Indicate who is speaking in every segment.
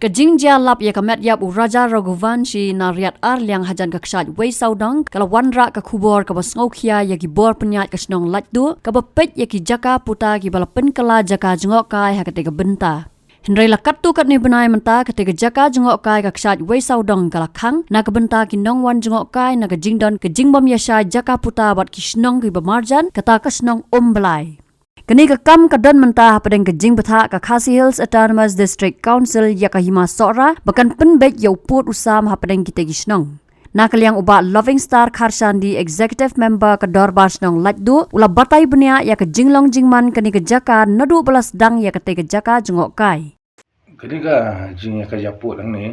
Speaker 1: Kajingjia lap ya kamet yap Raja Raghuvanshi na riat liang hajan kaksat wei saudang kala wanra ka kubor ka basngaukhia ya ki bor penyat ka snong latdu ka bapet ya ki jaka puta ki balapen kala jaka jengok kai ha katega benta. Hendrai lakat tu kat ni benai menta katega jaka jengok kai kaksat wei saudang kala khang na ka benta ki nong wan jengok kai na ka jingdon ka jingbam yasha jaka puta bat ki snong ki bamarjan kata ka snong belai. Kini kam kadon mentah padang kejing betha ka Khasi Hills Autonomous District Council ya kahima sora bahkan penbet ya uput usam padang kita gisnong. Nak liang uba Loving Star Kharshandi Executive Member ka Dorbar snong latdu ula batai benia ya ka jinglong jingman kini ke jaka nadu belas dang ya kate ke jaka jengok kai.
Speaker 2: Kini ka jing ya ka japut ang ni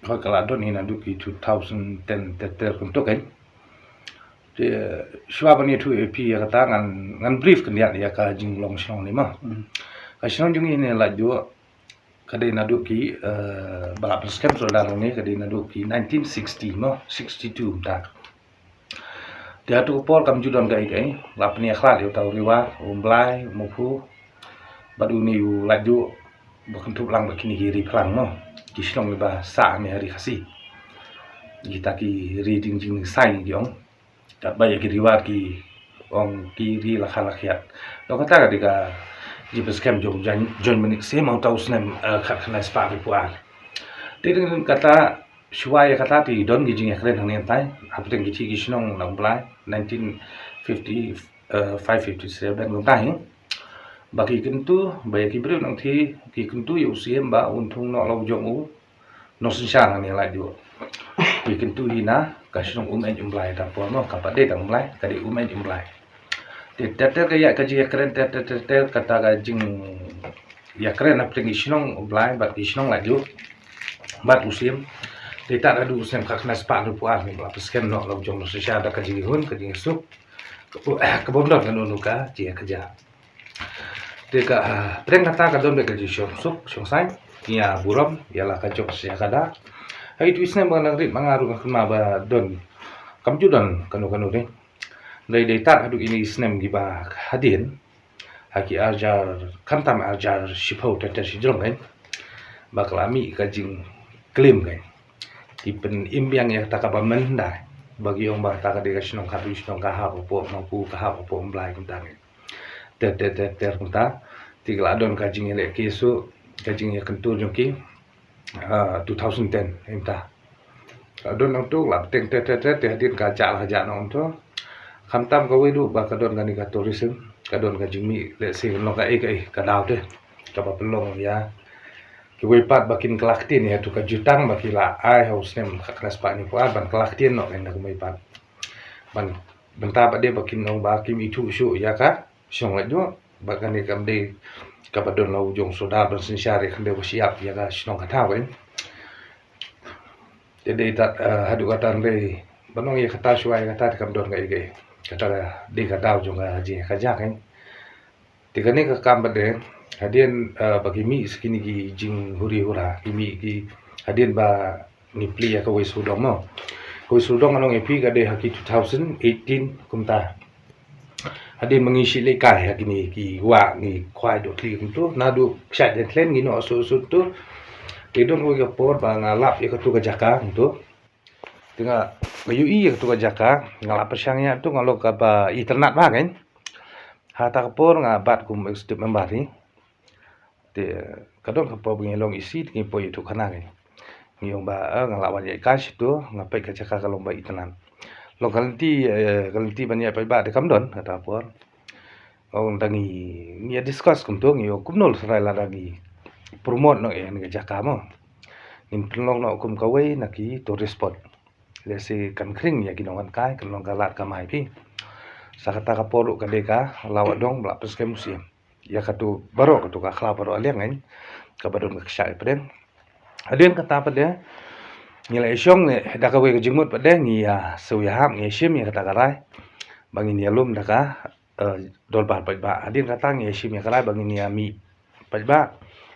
Speaker 2: ko kaladon ni nadu ki 2010 teter kuntuk kan. Sebab ni tu AP ya kata ngan brief kan ya ka jinglong snong ni mah. Ka snong jung ini laju kadai nadu ki balap skam saudara ni kadai nadu ki 1960 mah 62 tak. Dia tu por kam judon kai lap ni akhlat yo tau riwa umblai mufu badu ni laju bukan tu lang bakini hiri pelang mah. Ki snong ba sa ni hari khasi. Kita ki reading jing sign giong. Tak banyak riwayat ki ong kiri lakhiat. Lo kata ketika jipes kem jom John menik se mau tahu senem kat kena spa ripuan. Dia dengan kata suai kata ti don gijing ya keren hang tai. Apa yang gici gisnong nang belai 1950 557 ngom tai. Bagi kentu banyak kibril nang ti ki kentu yu usia ba untung nok lo jong u no sensyang ni lai jo. Ki kentu hina kasih umen jumlah dah puan mau kapat dia tang mulai kadi umen jumlah. Teter kaya kaji ya keren teter kata kajing ya keren apa tinggi sinong mulai bat sinong laju bat usim. Dia tak ada usim kak nas pak rupuan ni berapa sekian nak lau jom sesya ada kaji hun kaji sup kebomdon kan unuka dia kerja. Dia ka pernah kata kadon kaji sup sai dia buram ialah kacok saya kada. Hai tu isna bang rit mangaru kema ba don kam judon kanu ni dai tat adu ini isnem giba hadin haki ajar kantam ajar shipau teter sijrong kan baklami kajing klaim kan tipen imbiang ya takaba menda bagi ong ba takade kasnong khadu snong kaha opo mampu kaha opo mblai kuntang teter kunta tigla don kajing ele kesu kajing ya kentur jongki 2010 entah. Kadon nang tu lap teng hadin kaca lah jak nang tu. Khamtam ka wedu ba kadon gani ka tourism, kadon ka jimi let's say long ka kadau deh. Ka ba pelong ya. Ki wepat bakin kelaktin ya tu ka jutang bakila ai haus nem ka kelas pak ni puan ban kelaktin no kan ka wepat. Ban benta ba dia bakin nang ba kim itu su ya ka. Song la jo ba kan ni kam de kapadon lau jong soda bersensyari kende siap ya ka sinong kata kan. Jadi tak hadu kata le banong ya kata suai kata kam don kai kata di kata jong haji kaja kan. Tiga ni ka kam bade hadien bagi mi sekini ki jing huri hura mi ki hadien ba nipli ya ka wei sudong mo. Wei sudong anong epi ka de haki 2018 kumta. Ada mengisi lekai gini ki wa ni kwai dot li tu nadu ksat den klen gino asu tu kedon ko gapor ba ngalap ya tu ka jaka tu tinga bayu i ya tu ka jaka ngalap persangnya tu ngalo ka ba internet ba kan hata kapor ngabat kum extip membari te kadon kapor bengilong isi tingi po itu kana kan ngiong ba ngalawan ya kas tu ngapai ka jaka kalong ba internet lokal ti banyak pa de kamdon kata por ong dangi ni discuss kumto ngi kumnol sarai la dangi promote no en ga jakamo in plong no kum kawai naki to respond lesi kan kring ya ginongan kai kan long galat kamai pi sakata ka poru ka deka lawat dong bla peske musim ya katu baro katu ka khla baro aliang ngai ka badon ka ksai pren adien kata pada nilai syong ne da ka we jingmut pada ngi ya su ya ham ngi shim ya kata karai bangin ya lum da ka dol bar ba adin kata ngi shim ya karai bangin ya mi ba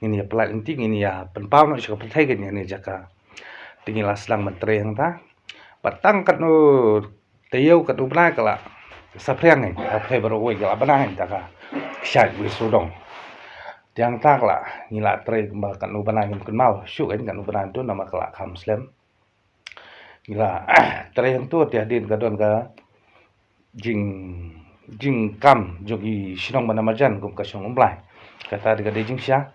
Speaker 2: ngi ya plat inti ngi ya penpau no syok petai kan ni jaka tinggi laslang mentre yang ta patang kat no teyau kat ubna kala sapriang ngai apai baru we kala banang ta ka syat we sudong tiang tak lah ngila tre kan ubanan kan mau syuk kan ubanan tu nama kelak kam slam ngila tre yang tu tiadin kadon ka jing jing kam jogi sinong mana marjan kum ka syong umblai kata diga de jing sya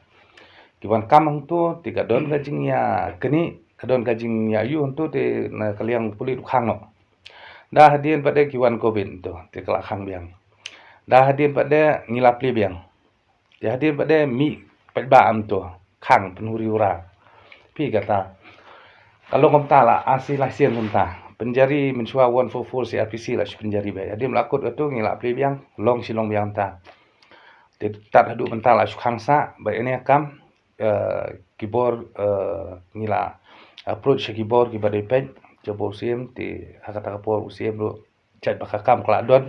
Speaker 2: kiban kam ang tu tiga don ka jing ya keni kadon ka jing ya yu tu te na kaliang pulit khang no dah hadin pada kiwan covid tu te kelak khang biang dah hadin pada ngila pli biang ya hadin pada mi pada am tu khang penhuri ura pi kata kalau komta lah asli lasian komta penjari mensua 144 CRPC lah penjari bay dia melakut itu ngila pli biang long silong biang ta dia tak hadu mental lah khangsa bay ini akam keyboard ngila approach keyboard ki badai pen jabo sim ti hakata kapor usim lu chat bakakam kelak don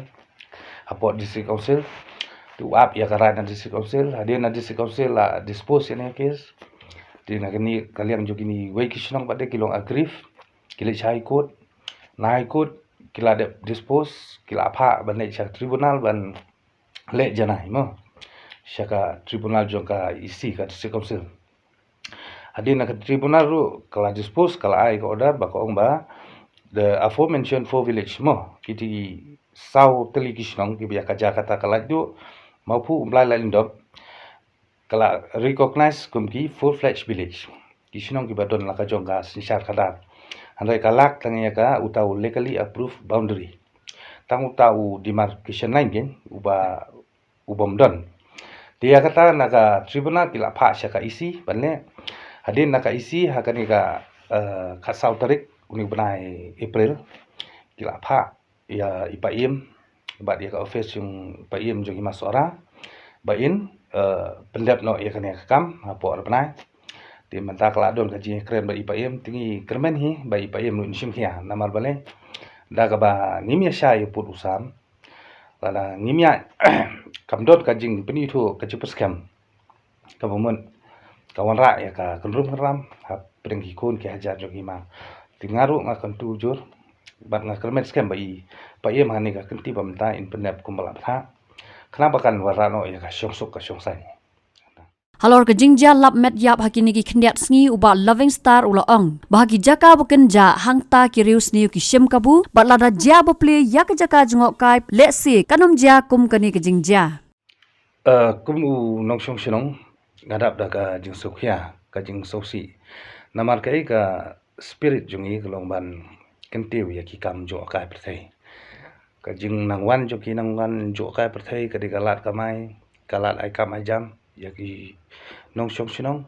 Speaker 2: apot district council tu up ya karana district council hadir na district council lah dispose ini case di nagani kaliang jogini wei kisnong pada kilong agrif kila chai court nai court kila de dispose kila pha banai cha tribunal ban le janai mo syaka tribunal jongka isi ka district council hadir na tribunal ru kala dispose kala ai ka order ba ko ba the aforementioned four village mo kiti sau teli kisnong ki biya ka Jakarta kala du maupu umlai lain dop kala recognize kumki full-fledged village. Kisnong ki badon laka jongga sinsar kadar. Andai kalak tangnya ka utau legally approved boundary. Tang utau demarcation line gen ubom don. Dia kata naga tribunal kila pha syaka isi banle hadin naka isi hakani ka kasau tarik uni benai April kila pha ya ipaim ba dia ka office yung ipaim jogi masora bain pendap no ya kan kam apo arbanai di menta kala don kaji keren ba ipaim tingi kermen hi ba ipaim lu sim khia namar bale daga ba nimya sha yu put usam lala nimya kamdot kajing peni thu kajupus kam kabumun kawan ra ya ka kunrum ram ha prengki kun ke hajar jogi ma tingaru ngakan tujur bat ngakermen skam ba ipaim hani ka kenti ba menta in pendap kumbala tha kenapa kan warano ya ka syongsuk ka syongsai
Speaker 1: Halor ke jingja lap met yap hakini ki khndiat sngi uba loving star ula ong bahagi jaka bukan ja hangta ki rius ni ki shem kabu batlada ja bople ya ke jaka jungok kai let's see kanom ja kum kani ke jingja
Speaker 2: kum u nong syong shinong ngadap da ka jing sokhya ka jing sosi namar kai ka spirit jungi kelong ban kentiu ya ki kam jo kai prthai ka jing nangwan jo ki nangwan jo kai prthai ka di galat kamai galat ai kam ai jam ya ki nong syong shinong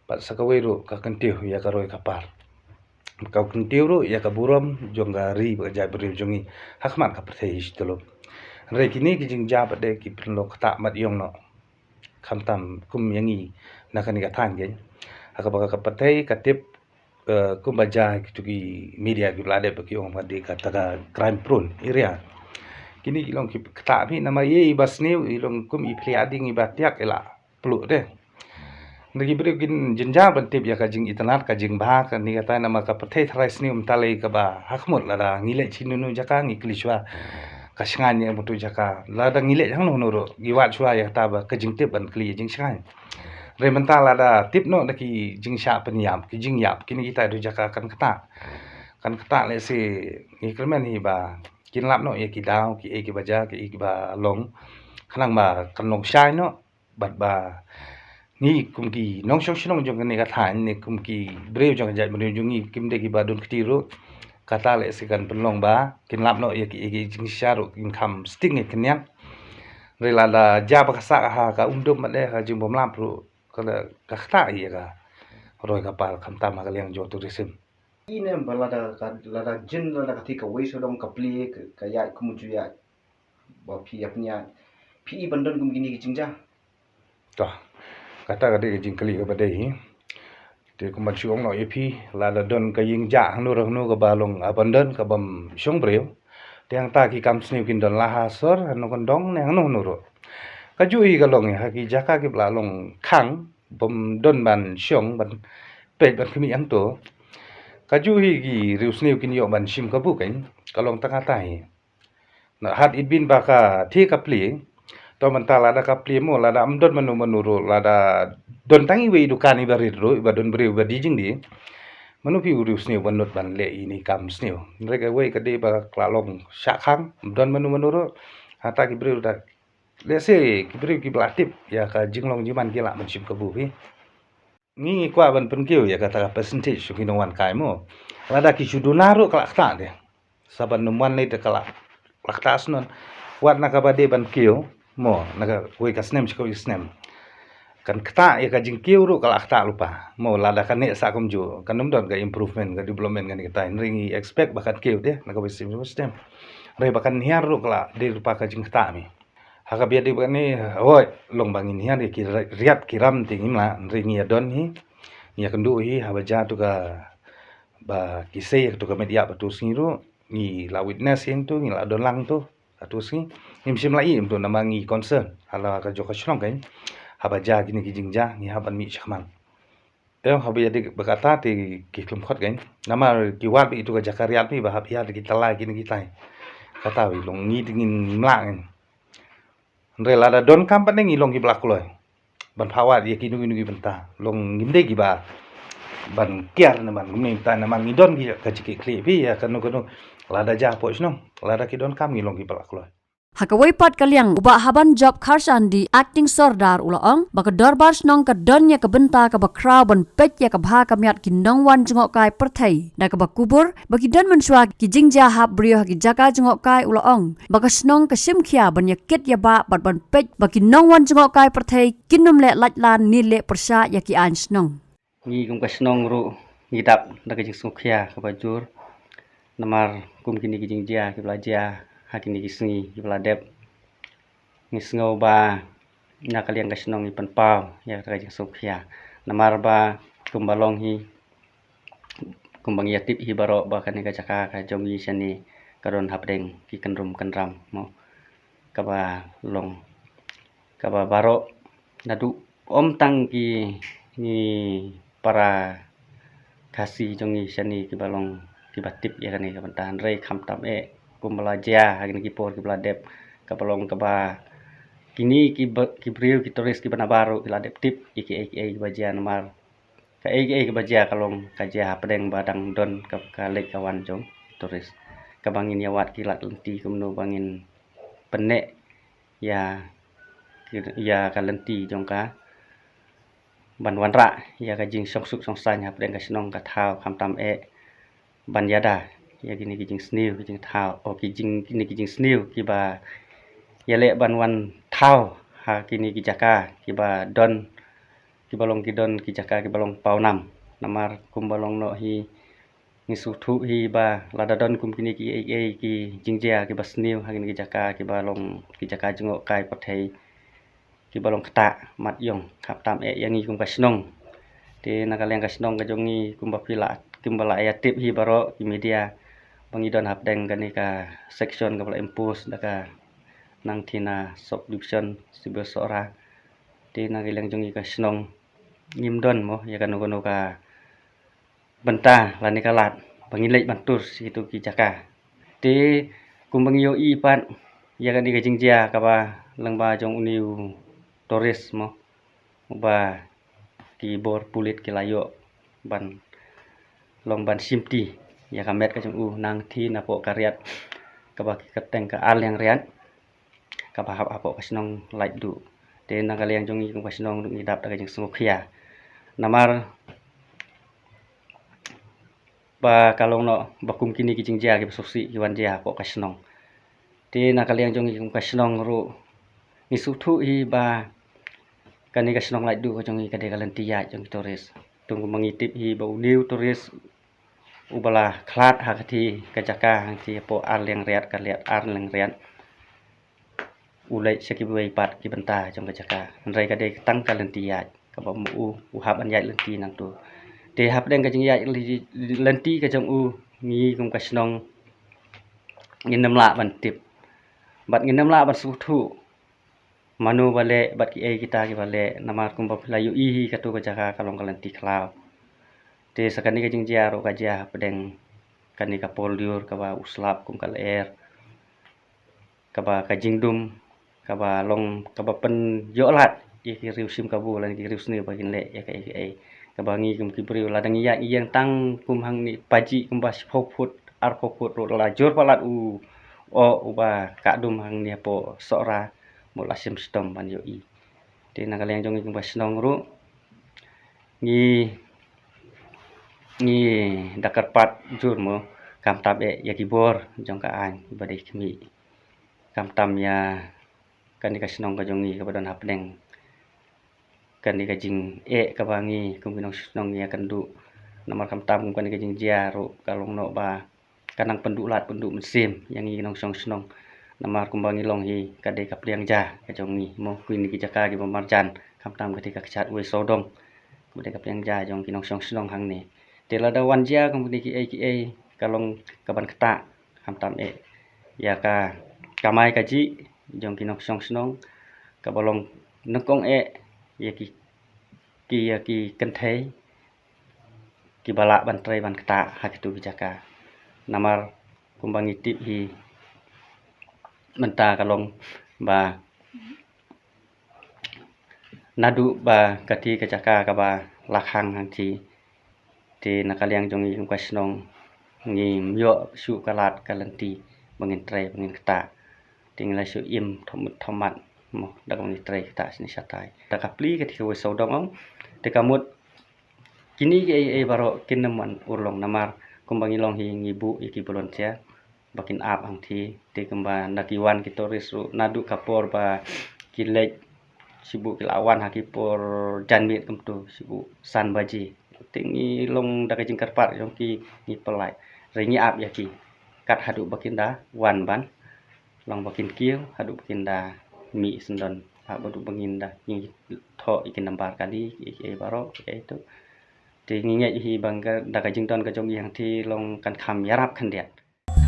Speaker 2: pat sakawai ru ka kentiu ya ka roi kapar ka kentiu ru ya ka buram jonggari ba jai beri jongi hakmat ka prthai istolo re kini ki jing ja pade ki prinlo kata mat yong no khamtam kum yangi nakani ka thang gen akaba ka prthai ka tip kum baja ki tuki media ki lade ba ki ong pade ka taka crime prone area kini ilong ki kata mi nama ye ibas ni ilong kum ipli ading ibatiak ela peluk deh nagi beri kin jenja bantip ya kajing itanat kajing bah kan ni kata nama ka prthai thrais ni umtalai ka ba hakmut lada ngile chinunu jaka ngikli shwa kasnganya mutu jaka lada ngile jang no noro giwat shwa ya ta ba kajing tip ban kli jing shangai re mental lada tip no naki jing sha penyam ki jing yap kini kita du jaka kan kata le si ngiklemen hi ba kin lap no ya ki daw ki e ki baja ki ba long khanang ba kan long shai no bat ba ni kum ki nong shong shinong jong ni ka than ni kum ki breu jong jai menu jong ni kim de ki ba dun ktiru kata le si kan penlong ba kin lap no ya ki jing sharu kin kam sting ni kenyang re la la ja ba sa ha ka undum ma le ha jing bom lam pro ka ka kta ya ka roi ka pal kam ta ma ka liang jo tourism
Speaker 3: ini balada lada jin lada ketika wes dong kapli kayak kemudian ya bapi apnya pi bandon begini jingja
Speaker 2: to kata ka de jing kali ka ba dei te ko man chuong no epi la la don ka ying ja hanu ro nu ka balong abandon ka bam shong breu tiang ta ki kam sniu kin don la ha sor hanu kon dong ne hanu nu ro ka ju hi ka long ha ki jaka ki bla long khang bam don ban shong ban pe ban khmi ang to ka ju hi ki riu sniu kin yo ban shim ka bu kain ka long ta ka tai na hat it bin ba ka thi ka pli to mental lada kaplimo lada amdon menurut lada don tangi we dukani baridro ibadon beri ubadijing di manupi urus ni banut ban le ini kam sneu mereka we kade ba klalong syakang amdon menurut hata ki beri udah le se ki beri ki belatip ya ka jinglong jiman gila mencim kebu pi ni kwa ban penkiu ya kata percentage ki nongwan kai mo lada ki sudunaro kelak ta de saban numwan le de kelak lakta snon wat nakabade ban kiu mo naga we ka snem chiko snem kan kata ya ka jingkiu ru kala kata lupa mo lada kan ne sa kum ju kan num don ga improvement ga development kan kita ringi expect bakan kiu deh naga we stem re bakan hiar ru kala de lupa ka jing kata mi haka biar di ni oi long bangin hiar ki riat kiram tingin la ringi adon hi ya kendu hi habaja tu ka ba kisai tu ka media batu singiru ni la witness yang tu ni la don lang tu atu sing ni sim lai tu namangi concern hala ka joka shrong kan habaja gini kijingja ni haban mi chakman habi jadi berkata ti ki klumkhot kan nama kiwat itu ka jakariat pi bahap ya kita la gini kita kata wi long ni dingin mlang re la da don kam paneng ilong ki blak loy ban phawat ye kinu kinu benta long ngimde ki ba ban kiar na ban ngim ta na mang idon ki ka chiki kli pi ya kanu kanu la da ja po snong la da ki don kam ngilong ki blak loy
Speaker 1: Hakaway pat kaliang uba haban job karsan di acting sordar ulaong baka dorbar snong ka donya ka benta ka bakraw ban pet ya ka bha ka miat kinong wan jengok kai perthai da ka bakubur bagi don mensua ki jingja hab brio ki jaka jengok kai ulaong baka snong ka simkhia ban ya kit ya ba bat ban pet bagi nong wan jengok kai perthai kinum le lajlan ni le persa ya ki an snong
Speaker 4: ni kum ka snong ru ngidap da ka jing sumkhia ka bajur namar kum kini ki jingja ki belajar hakini kisngi ibladep ngisngau ba nakaliang kasnong ipan pau ya kajing sukya namar ba kumbalong hi kumbang yatip hi baro ba kani kajaka ka jongi sani karon hapdeng ki kenrum kenram mo kaba long kaba baro nadu om tang ki ni para kasih jongi sani ki balong ki batip ya kani kabantahan rei kham tam kumbalaja hagin ki por ki bladep kapalong kaba kini ki briu ki toris ki banabaru ki ladep tip iki baja namar ka iki baja kalong kaja pedeng badang don ka lek kawan jong toris kabangin yawat ki lat lenti kumno bangin penek ya kalenti jong ka ban wanra ya ka jing sok suk song sanya pedeng ka snong ka thau kham tam ban yada ya gini kijing sniu kijing thau kijing kini kijing sniu kiba yale ban wan thau ha kini kijaka kiba don kibalong kidon kijaka kibalong paunam namar kumbalong no hi ngisutu hi ba lada don kum kini ki jingjia kiba sniu ha kini kijaka kibalong kijaka jengok kai pathai kibalong kata mat yong khap tam yangi kum kasnong te nakaleng kasnong ka jongi kumba pila kimbala ayatip hi baro ki media pangidon hapdeng kani ka section ka impus daka nang tina subdivision sibel sora ti nagilang jongi ka snong ngimdon mo ya kanu kono ka benta lani kalat pangilek bantur situ ki jaka ti kumbangyo ipat ya kani ka jingjia ka ba langba jong uniu toris mo ba ki bor pulit ki layo ban long ban simti ya kamet ka jung nang thi na po karyat ka ba kateng ka al yang riat ka ba hap apo kasnong like du te nang kaliang jong i kasnong ngidap da jing sumukhia namar ba kalong no bakum kini ki jingja ki suksi ki wanja po kasnong te nang kaliang jong i kasnong ru ngisutu hi ba kani kasnong like du ka jong i kade kalantia jong toris tunggu mengitip hi ba uniu toris ubala klat hakati kajaka hangti po ar leng riat ka liat ar leng riat ulai sekibuai pat ki benta jong kajaka rei ka de tang kalentia ka ba mu hab an yai lenti nang tu te hab deng ka jing yai lenti ka jong ngi kum kasnong nginam la ban tip bat nginam la ban sutu manu bale bat ki kita ki bale namar kum ba layu hi ka tu kajaka kalong kalenti klau te sakani ka jingjia ro kaja pedeng kani ka poldiur ka ba uslap kum kal air ka ba ka jingdum kaba long kaba pen yo lat ye ki riu sim kabu lan ki riu sni bagin le ya ka kaba ngi kum ki briu ladang ya yang tang kum hang ni paji kum bas phoput ar phoput ro la jor palat uba ka dum hang ni po sora mo la sim stom ban yo i te na kaleng jong kum bas nong ru ni dakat pat jur mo kam tab ya ki bor jong ka an badai kmi kam tam ya kan di kasnong ka jongi ka badon hapdeng kan di kajing ka bangi kum kinong snong ya kandu nomor kam tam kum kan di kajing jiaru kalong no ba kanang pendulat penduk mesim yang kinong snong nomor kum bangi long hi kadai ka pliang ja ka jongi mo kuin ki jaka ki marjan kam tam ketika kechat we sodong kadai ka pliang ja jong kinong snong hang ni tela da wan ja kum ki kalong kaban keta kam tam ya ka kamai kaji jong kinong snong ka bolong nekong ya ki kenthei ki bala bantrai ban kata hak tu bijaka namar kumbangi tip hi menta kalong ba nadu ba kati kajaka ka ba lakhang hang ti nakaliang jong i kwasnong ngi myo su kalat kalanti bangin trai bangin kata tinggal su im thomat mo dagong ni trai kita sini satai takapli ketika we saudong ong dekamut kini baro kineman urlong namar kumbangi long hi ngibu iki bolontia bakin ap ang thi te kemba nakiwan kitoris ru nadu kapor ba kilek sibu kilawan hakipor janmit kemtu sibu san baji tingi long daga jingkar par yong ki ni pelai rengi ap yaki kat hadu bakinda wan ban long bakin kieu hadu bakinda mi sendon pak bodu benginda ni tho ikin nambar kali baro itu tingi hi bangga daga jington ka jong yang thi long kan kham yarap khan dia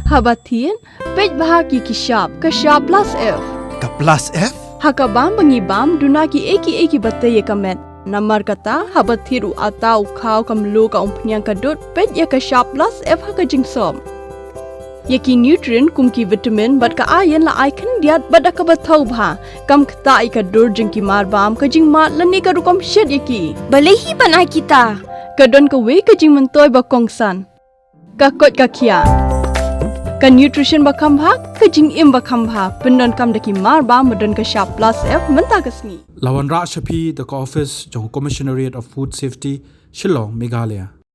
Speaker 5: Habatin pej bahagi ki shop ka shop plus f
Speaker 6: Ka plus F?
Speaker 5: hakabam bangi bam dunaki eki batte ye kamet namar kata habathiru atau khau kamlu ka umpnyang kadut pej ya ka shop plus f haka jingsom Yaki nutrient kumki vitamin bat ka iron la icon diat bat ka bathau bha kam khta ka dur jingki mar bam ka jing mat lani ka rukom shed yaki
Speaker 7: Balehi banai kita.
Speaker 5: ka don ka we ka jing mentoy ba kongsan ka kot ka khia ka nutrition ba kham bha ka jing im ba kham bha pendon kam daki mar bam madon ka sharp plus f menta ka sngi
Speaker 6: Lawan Ra Shapi, the office, Johor Commissionariat of Food Safety, Shillong, Meghalaya.